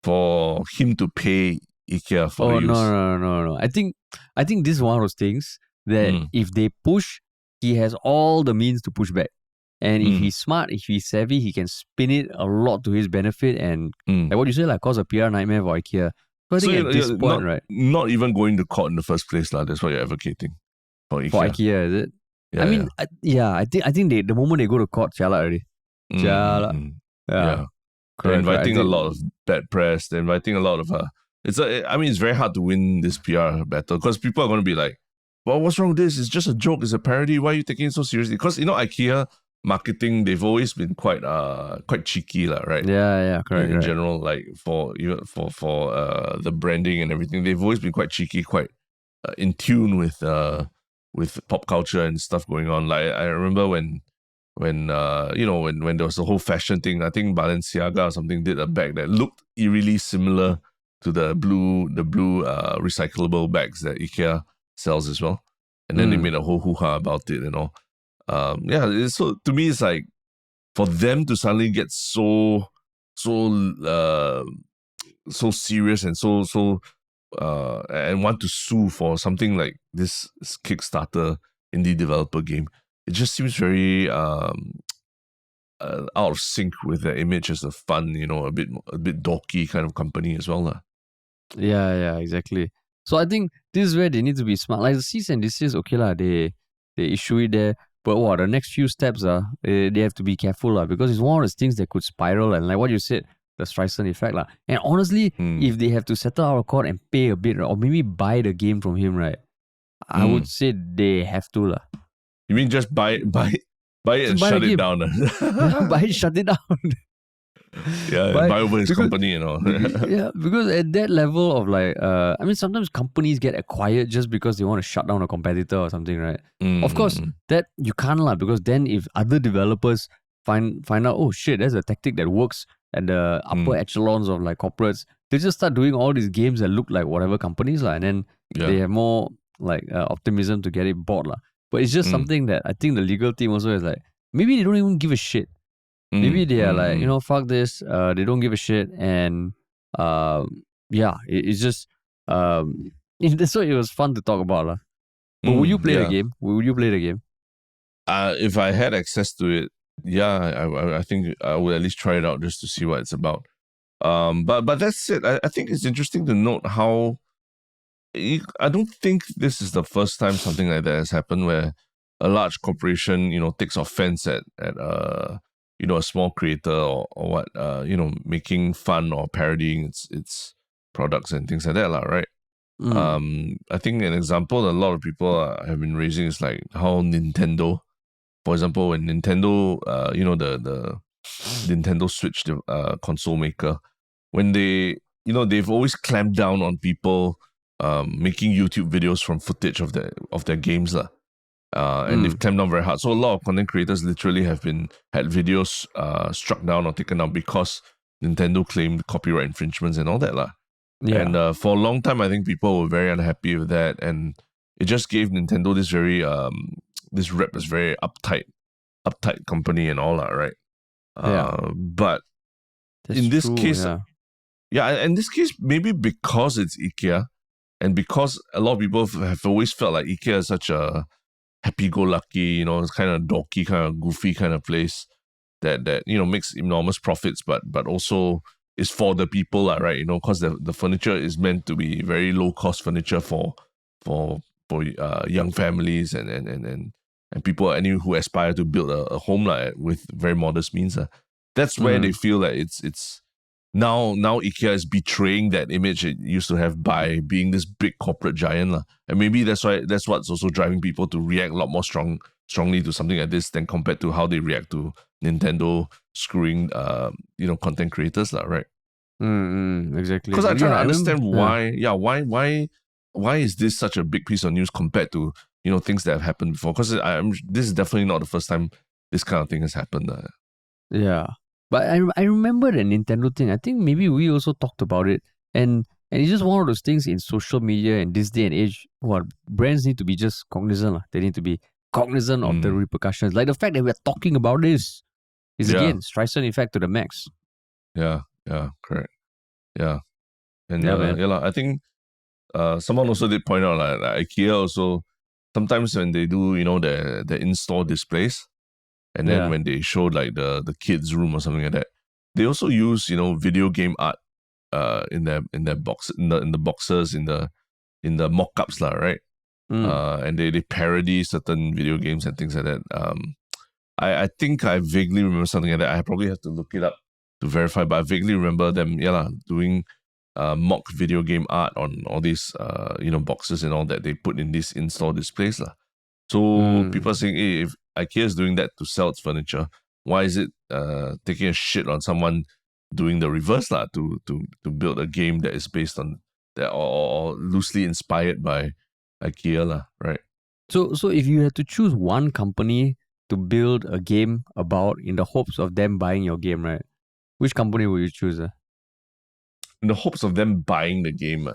for him to pay IKEA for the use. No. I think this is one of those things that if they push, he has all the means to push back. And if he's smart, if he's savvy, he can spin it a lot to his benefit and like what you say, like cause a PR nightmare for IKEA. So I think at this point, right? Not even going to court in the first place, that's what you're advocating for IKEA. For IKEA, is it? Yeah, I think the moment they go to court, chala already. Chala. Yeah. They're inviting a lot of bad press. They're inviting a lot of it's very hard to win this PR battle because people are going to be like, well, what's wrong with this? It's just a joke. It's a parody. Why are you taking it so seriously? Because, IKEA marketing, they've always been quite cheeky, right? Yeah, correct. In general, like for the branding and everything, they've always been quite cheeky, quite in tune with pop culture and stuff going on. Like I remember when there was the whole fashion thing, I think Balenciaga or something did a bag that looked eerily similar to the blue recyclable bags that IKEA sells as well. And then they made a whole hoo-ha about it and all. So to me, it's like for them to suddenly get so serious and so and want to sue for something like this Kickstarter indie developer game, it just seems very out of sync with their image as a fun, a bit dorky kind of company as well. Yeah, exactly. So I think this is where they need to be smart. Like the cease and desist, okay lah, they issue it there. But the next few steps they have to be careful because it's one of those things that could spiral and like what you said, the Streisand effect lah. And honestly, if they have to settle out of court and pay a bit or maybe buy the game from him, right? I would say they have to lah. You mean just buy it and shut it down? Buy it, shut it down. Buy over his company, Yeah, because at that level of like, sometimes companies get acquired just because they want to shut down a competitor or something, right? Of course, that you can't lah, because then if other developers find out, oh shit, that's a tactic that works at the upper echelons of like corporates, they just start doing all these games that look like whatever companies lah, and then they have more like optimism to get it bought lah. But it's just something that I think the legal team also is like, maybe they don't even give a shit. Maybe they are like, fuck this. They don't give a shit, and it's just that's why it was fun to talk about lah. But would you play the game? Would you play the game? If I had access to it, I think I would at least try it out just to see what it's about. But that's it. I think it's interesting to note how I don't think this is the first time something like that has happened where a large corporation, takes offense at a small creator or what, making fun or parodying its products and things like that, right? I think an example a lot of people have been raising is like how Nintendo, for example, when Nintendo, the Nintendo Switch console maker, when they've always clamped down on people making YouTube videos from footage of their games and they've clamped down very hard. So a lot of content creators literally had videos struck down or taken out because Nintendo claimed copyright infringements and all that Yeah. And for a long time, I think people were very unhappy with that, and it just gave Nintendo this very this rep as very uptight company and all that, right? But in this case, in this case, maybe because it's IKEA and because a lot of people have always felt like IKEA is such a happy-go-lucky, it's kind of dorky, kind of goofy kind of place that makes enormous profits, but also is for the people, right? Because the furniture is meant to be very low-cost furniture for young families and people who aspire to build a home with very modest means. That's where they feel that it's now IKEA is betraying that image it used to have by being this big corporate giant. And maybe that's what's also driving people to react a lot more strongly to something like this than compared to how they react to Nintendo screwing content creators, right? Exactly. Because I'm trying to understand why is this such a big piece of news compared to things that have happened before? Because this is definitely not the first time this kind of thing has happened. Yeah. But I remember the Nintendo thing. I think maybe we also talked about it. And it's just one of those things in social media in this day and age what brands need to be just cognizant. They need to be cognizant of the repercussions. Like the fact that we're talking about this is again Streisand effect to the max. Yeah, correct. Yeah. And I think someone also did point out like IKEA also sometimes when they do, the in-store displays, and then when they showed like the kids' room or something like that, they also use video game art in their box in the boxes in the mock-ups right? And they parody certain video games and things like that. I think I vaguely remember something like that. I probably have to look it up to verify, but I vaguely remember them doing mock video game art on all these boxes and all that they put in these in-store displays. So people are saying, hey, if IKEA is doing that to sell its furniture, why is it taking a shit on someone doing the reverse to build a game that is based on that or loosely inspired by IKEA, right? So if you had to choose one company to build a game about in the hopes of them buying your game, right? Which company would you choose? In the hopes of them buying the game.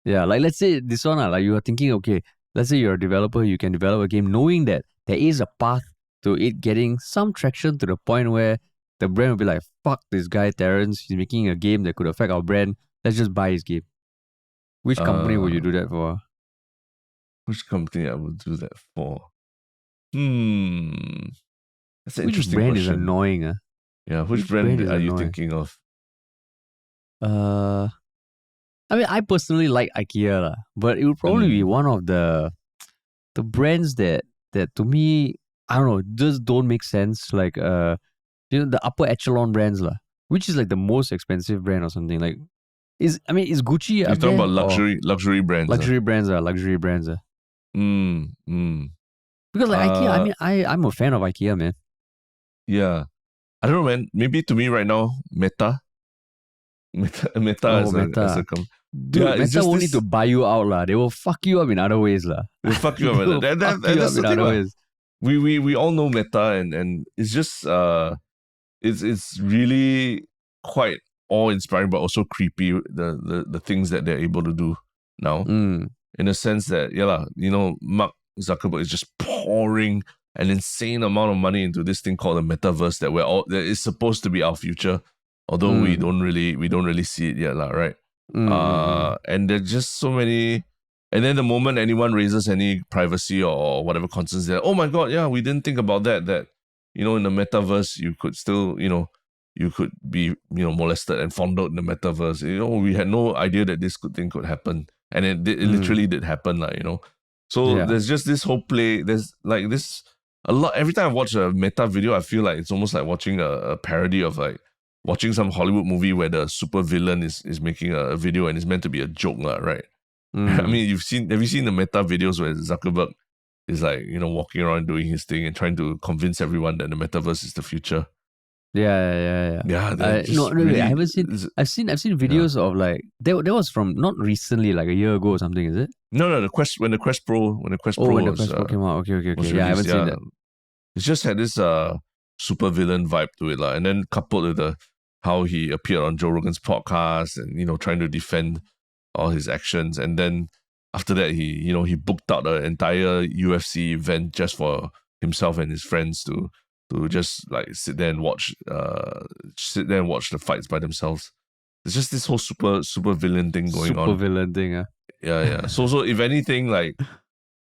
Yeah, like let's say this one, like you are thinking, okay, let's say you're a developer, you can develop a game knowing that there is a path to it getting some traction to the point where the brand will be like, fuck this guy, Terrence, he's making a game that could affect our brand. Let's just buy his game. Which company would you do that for? Which company I would do that for? That's an interesting brand question. Is annoying? Yeah, which brand are you thinking of? I mean, I personally like IKEA, but it would probably be one of the brands that to me, I don't know, just don't make sense. Like the upper echelon brands which is like the most expensive brand or something. Like is Gucci? You're talking about luxury brands. Luxury brands. Because like IKEA, I mean, I'm a fan of IKEA, man. Yeah, I don't know, man. Maybe to me right now, Meta as a company. Dude, Meta won't need to buy you out, They will fuck you up in other ways, They'll fuck you up. That's the thing, ways. We all know Meta, and it's just it's really quite awe-inspiring, but also creepy. The things that they're able to do now, in a sense that Mark Zuckerberg is just pouring an insane amount of money into this thing called the metaverse that is supposed to be our future, although we don't really see it yet, right? And there's just so many. And then the moment anyone raises any privacy or whatever concerns there, oh my god, yeah, we didn't think about that in the metaverse you could still you could be molested and fondled in the metaverse. We had no idea that this thing could happen, and it literally did happen, So there's just this whole play. There's like this a lot. Every time I watch a Meta video, I feel like it's almost like watching a parody of like watching some Hollywood movie where the super villain is making a video and it's meant to be a joke, right? I mean, have you seen the Meta videos where Zuckerberg is like, walking around doing his thing and trying to convince everyone that the metaverse is the future? Yeah. Really, I haven't seen. I've seen videos of like that was from not recently, like a year ago or something. Is it? No. When the Quest Pro came out. Okay. Yeah, I haven't seen that. It's just had this super villain vibe to it, and then coupled with how he appeared on Joe Rogan's podcast and trying to defend all his actions, and then after that he booked out an entire UFC event just for himself and his friends to to just like sit there and watch the fights by themselves. It's just this whole super villain thing going on. Super villain thing, Yeah. So if anything, like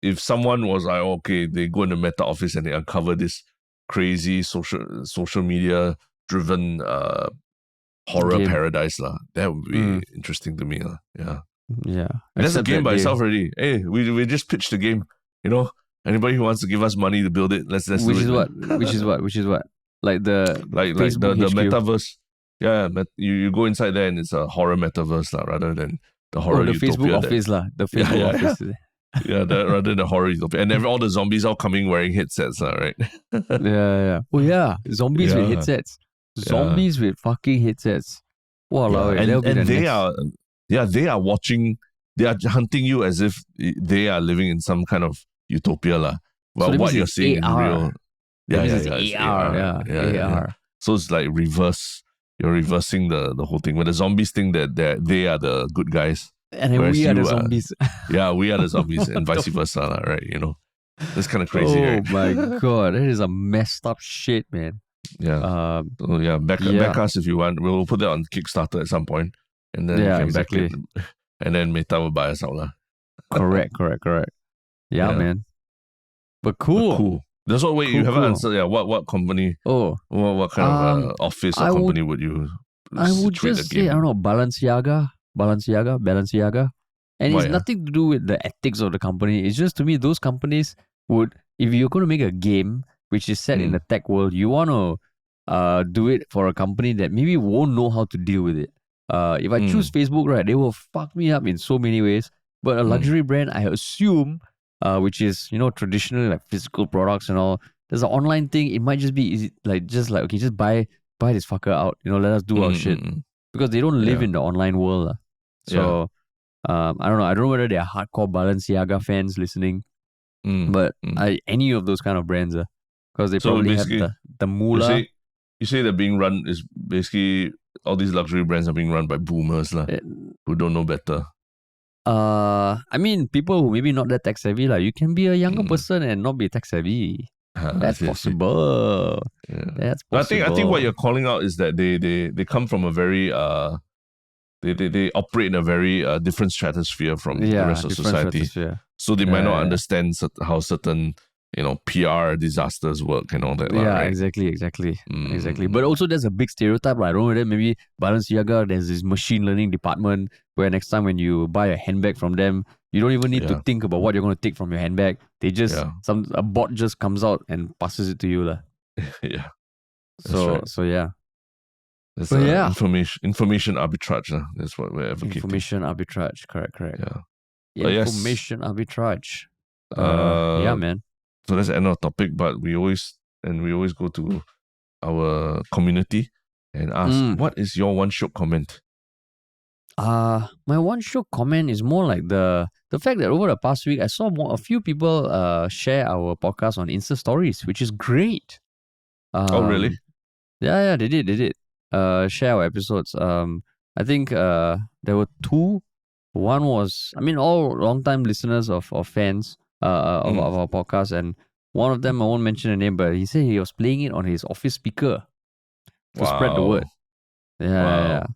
if someone was like, okay, they go in the Meta office and they uncover this crazy social media driven horror game. paradise lah, that would be interesting to me lah. Yeah. And that's a game by itself already. Hey, we just pitched the game. You know, anybody who wants to give us money to build it, let's do it. Which is what? Like the metaverse. Yeah, you go inside there and it's a horror metaverse lah, rather than the horror the utopia. Facebook office lah. The Facebook office. Rather than the horror utopia. And all the zombies all coming wearing headsets lah, right? Yeah. Oh yeah, zombies with headsets. Zombies with fucking headsets. Walao, they are watching. They are hunting you as if they are living in some kind of utopia lah. Well, what you're seeing AR. is real. AR. So it's like reverse. You're reversing the whole thing. When the zombies think that they are the good guys, and then we are the zombies. We are the zombies, and vice versa, right? You know, that's kind of crazy. Oh right? my god, that is a messed up shit, man. Yeah. Back us if you want. We'll put that on Kickstarter at some point, and then you can back it, and then Meta will buy us out lah. Correct. Yeah, man. But cool. That's what. Wait, you haven't answered. Yeah, what company? Oh, what kind of office or company would you? I would just say, I don't know, Balenciaga, and it's nothing to do with the ethics of the company. It's just, to me, those companies would, if you're going to make a game which is set in the tech world, you want to do it for a company that maybe won't know how to deal with it. If I choose Facebook, right, they will fuck me up in so many ways. But a luxury brand, I assume, which is, traditionally like physical products and all, there's an online thing. It might just be easy, okay, just buy this fucker out. Let us do our shit, because they don't live in the online world. So I don't know. I don't know whether they are hardcore Balenciaga fans listening, but any of those kind of brands, because they probably have the moolah. You say they're being run is basically all these luxury brands are being run by boomers who don't know better. I mean, people who maybe not that tech savvy, you can be a younger person and not be tech savvy. That's possible. Yeah. That's possible. I think what you're calling out is that they come from a very they operate in a very different stratosphere from the rest of society. So they might not understand how certain PR disasters work and all that. Right? Exactly. But also there's a big stereotype. I don't know whether maybe Balenciaga, there's this machine learning department where next time when you buy a handbag from them, you don't even need to think about what you're going to take from your handbag. They just, a bot just comes out and passes it to you. Yeah. So yeah. That's information arbitrage. That's what we're advocating. Information arbitrage. Correct. Yeah. Information arbitrage. Yeah, man. So that's the end of the topic, but we always go to our community and ask, what is your one Shiok comment? My one Shiok comment is more like the fact that over the past week I saw a few people share our podcast on Insta stories, which is great. Oh really? Yeah, they did. Share our episodes. I think there were two. One was, all long-time listeners of fans of our podcast, and one of them, I won't mention the name, but he said he was playing it on his office speaker to spread the word. Yeah.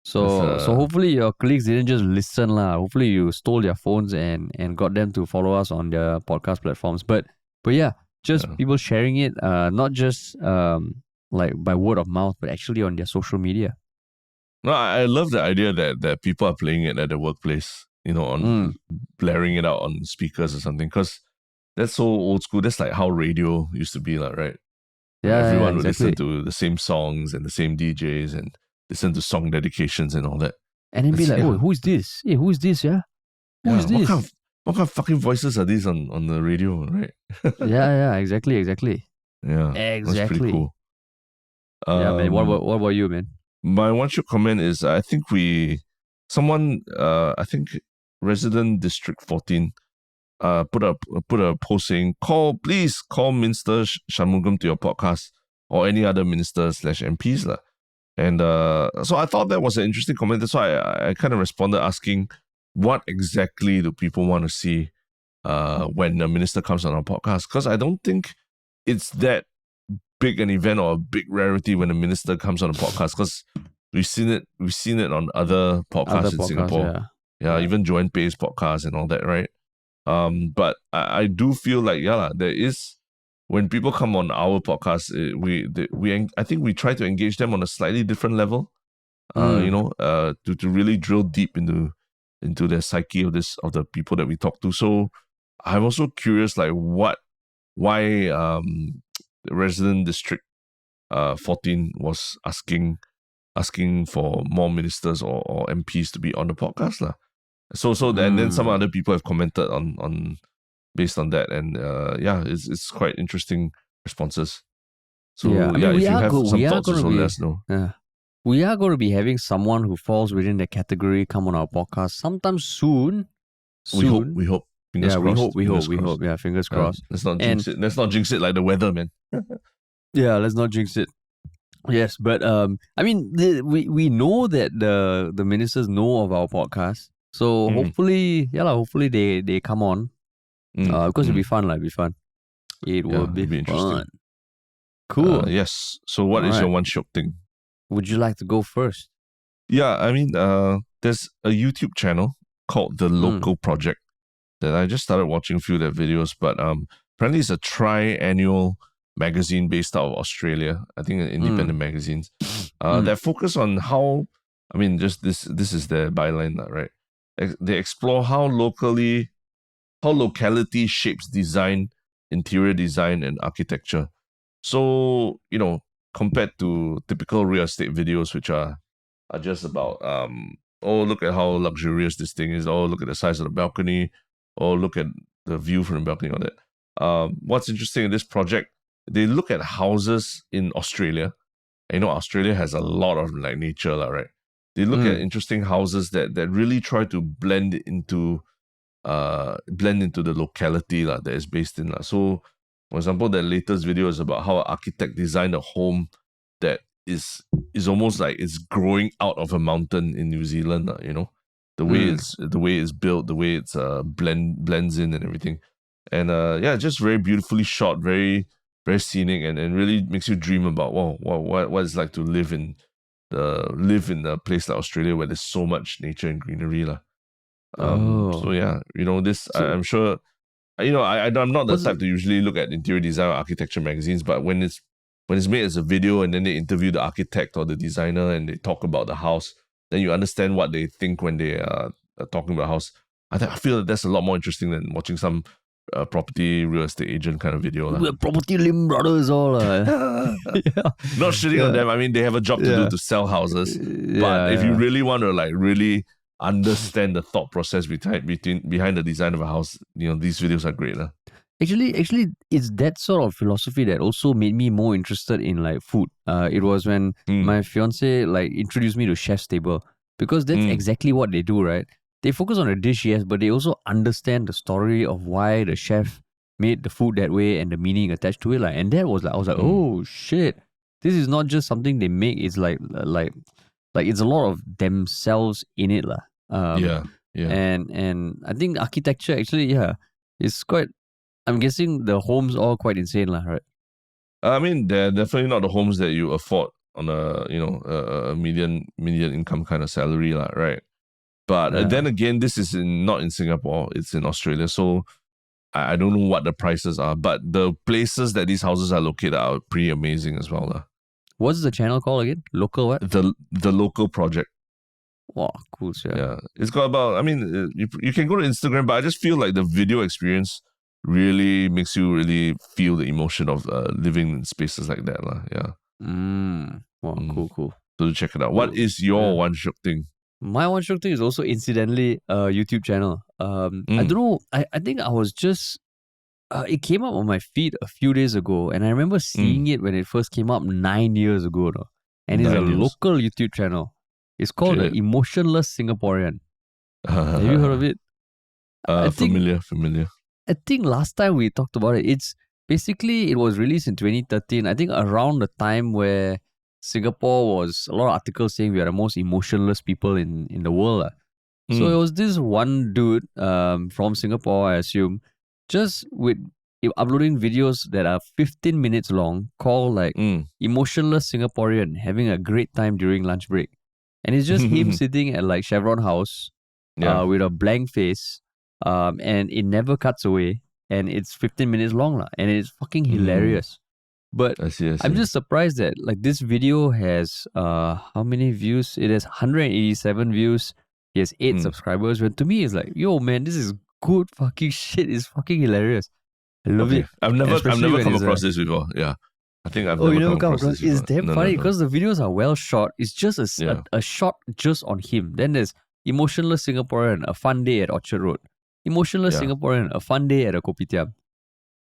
So hopefully your colleagues didn't just listen lah. Hopefully you stole their phones and got them to follow us on their podcast platforms. But yeah, just people sharing it, not just like by word of mouth, but actually on their social media. No, I love the idea that people are playing it at the workplace, on blaring it out on speakers or something, because that's so old school. That's like how radio used to be, right? Yeah, everyone would listen to the same songs and the same DJs and listen to song dedications and all that. And then be like, oh, who's this? Hey, who's this? Yeah, who's this? What kind of fucking voices are these on the radio, right? yeah, exactly. Yeah, that's pretty cool. Yeah, man. What about you, man? My one Shiok comment is, I think Resident District 14 put a post saying, please call Minister Shanmugam to your podcast, or any other minister/MPs lah. And so I thought that was an interesting comment. That's why I kind of responded asking, what exactly do people want to see when a minister comes on our podcast? Because I don't think it's that big an event or a big rarity when a minister comes on a podcast, because we've seen it on other podcasts in Singapore. Yeah, even Joanne Pei's podcast and all that, right? But I do feel like there is, when people come on our podcast, I think we try to engage them on a slightly different level. To really drill deep into the psyche of the people that we talk to. So I'm also curious, like why resident district 14 was asking for more ministers or MPs to be on the podcast lah. And then some other people have commented on based on that, and it's quite interesting responses. So if you have some thoughts, also let us know. Yeah. We are going to be having someone who falls within that category come on our podcast sometime soon. We hope. Fingers crossed. We hope. Yeah, fingers crossed. Let's not jinx it. Let's not jinx it like the weather, man. Yeah, let's not jinx it. Yes, but I mean, we know that the ministers know of our podcast, so hopefully they come on. Because it'll be fun, It'll be fun. It will be fun. Cool. Yes. So what is your one Shiok thing? Would you like to go first? Yeah, I mean, there's a YouTube channel called The Local Project that I just started watching a few of their videos, but apparently it's a tri-annual magazine based out of Australia. I think an independent magazines that focus on how, I mean, just this is their byline, right? They explore how locality shapes design, interior design, and architecture. So, compared to typical real estate videos, which are just about look at how luxurious this thing is, look at the size of the balcony, look at the view from the balcony, all that. What's interesting in this project, they look at houses in Australia. And Australia has a lot of like nature, right? They look at interesting houses that really try to blend into the locality that is based in. So, for example, the latest video is about how an architect designed a home that is almost like it's growing out of a mountain in New Zealand. The way it's built, the way it's blends in and everything, and just very beautifully shot, very very scenic, and really makes you dream about what it's like to live in a place like Australia where there's so much nature and greenery lah. I'm sure. I'm not the type to usually look at interior design or architecture magazines, but when it's made as a video and then they interview the architect or the designer and they talk about the house, then you understand what they think when they are talking about the house. I feel that that's a lot more interesting than watching some property real estate agent kind of video. We're property Lim brothers all. Not shitting on them. I mean, they have a job to do to sell houses. But if you really want to really understand the thought process behind the design of a house, these videos are great. Actually, it's that sort of philosophy that also made me more interested in like food. It was when my fiance introduced me to Chef's Table, because that's exactly what they do, right? They focus on the dish, yes, but they also understand the story of why the chef made the food that way and the meaning attached to it. And that was I was like, oh shit, this is not just something they make. It's like it's a lot of themselves in it, Yeah. And I think architecture actually, it's quite. I'm guessing the homes are quite insane, right? I mean, they're definitely not the homes that you afford on a median income kind of salary, right? But then again, this is not in Singapore; it's in Australia. So I don't know what the prices are, but the places that these houses are located are pretty amazing as well, What's the channel called again? Local what? The Local Project. Wow, cool, sir. Yeah, it's got about. I mean, you can go to Instagram, but I just feel like the video experience really makes you really feel the emotion of living in spaces like that, Yeah. Wow, cool. So check it out. What is your one Shiok thing? My one Shiok thing is also incidentally a YouTube channel. I don't know. I think I was just. It came up on my feed a few days ago, and I remember seeing it when it first came up 9 years ago. And it's a local YouTube channel. It's called The Emotionless Singaporean. Have you heard of it? Familiar. I think last time we talked about it, it was released in 2013. I think around the time where Singapore was, a lot of articles saying we are the most emotionless people in the world. So it was this one dude from Singapore, I assume, just with uploading videos that are 15 minutes long called like Emotionless Singaporean Having a Great Time During Lunch Break. And it's just him sitting at like Chevron House with a blank face, and it never cuts away, and it's 15 minutes long lah, and it's fucking hilarious. But I see. I'm just surprised that like this video has how many views? It has 187 views. He has 8 subscribers. But to me, it's like, yo man, this is good fucking shit. It's fucking hilarious. I love it. I've never come across this before. Yeah. I think I've never come across this. It's damn funny because the videos are well shot. It's just a shot just on him. Then there's Emotionless Singaporean, a fun day at Orchard Road. Emotionless Singaporean, a fun day at a kopitiam.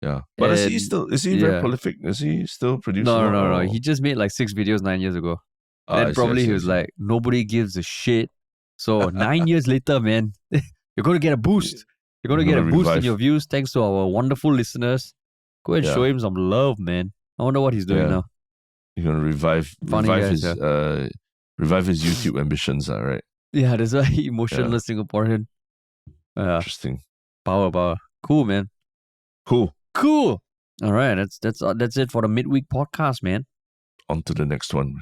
Yeah. But is he very prolific? Is he still producing? No. He just made like 6 videos 9 years ago. Then probably he was like, nobody gives a shit. So 9 years later, man, you're going to get a boost. You're going to get a boost in your views thanks to our wonderful listeners. Go and show him some love, man. I wonder what he's doing now. You're going to revive his YouTube ambitions, right? Yeah, that's why Emotionless Singaporean. Interesting. Power. Cool, man. Cool. All right, that's it for the midweek podcast, man. On to the next one.